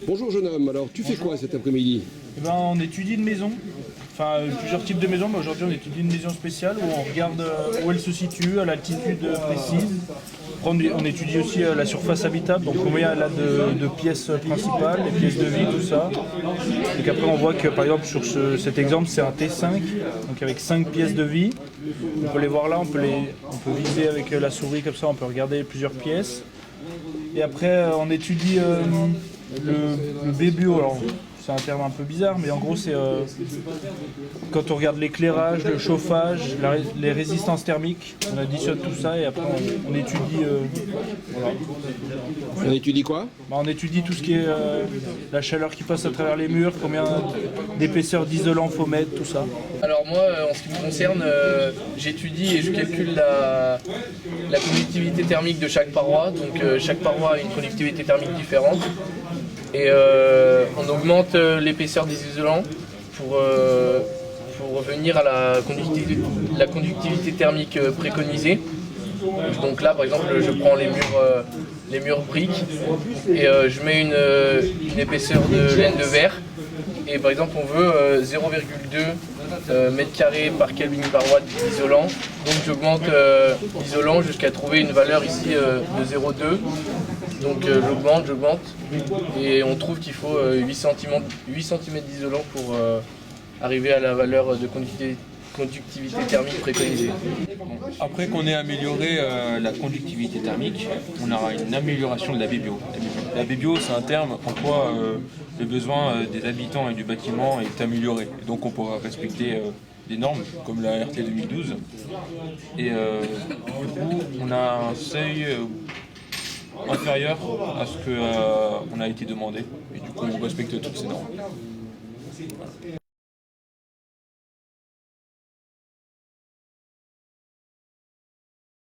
Bonjour jeune homme, alors tu fais quoi cet après-midi? Eh ben, on étudie une maison, enfin plusieurs types de maisons, mais aujourd'hui on étudie une maison spéciale où on regarde où elle se situe, à l'altitude précise. Après, on étudie aussi la surface habitable, donc combien elle a de pièces principales, les pièces de vie, tout ça. Donc après on voit que par exemple sur cet exemple c'est un T5, donc avec 5 pièces de vie. On peut les voir là, on peut viser avec la souris comme ça, on peut regarder plusieurs pièces. Et après on étudie le BBO. Alors, c'est un terme un peu bizarre, mais en gros c'est quand on regarde l'éclairage, le chauffage, les résistances thermiques, on additionne tout ça et après on étudie. Voilà. On étudie quoi? On étudie tout ce qui est la chaleur qui passe à travers les murs, combien d'épaisseur d'isolant faut mettre, tout ça. Alors moi, en ce qui me concerne, j'étudie et je calcule la conductivité thermique de chaque paroi. Donc chaque paroi a une conductivité thermique différente. Et on augmente l'épaisseur des isolants pour revenir à la conductivité thermique préconisée. Donc là, par exemple, je prends les murs briques et je mets une épaisseur de laine de verre. Et par exemple, on veut 0,2 mètres carrés par Kelvin par watt d'isolant. Donc j'augmente l'isolant jusqu'à trouver une valeur ici de 0,2. Donc j'augmente. Et on trouve qu'il faut 8 cm d'isolant pour arriver à la valeur de conductivité thermique préconisée. Après qu'on ait amélioré la conductivité thermique, on aura une amélioration de la BBO. La BBO, c'est un terme en quoi le besoin des habitants et du bâtiment est amélioré. Et donc on pourra respecter des normes comme la RT 2012. Et du coup, on a un seuil inférieur à ce qu'on a été demandé. Et du coup, on respecte toutes ces normes. Voilà.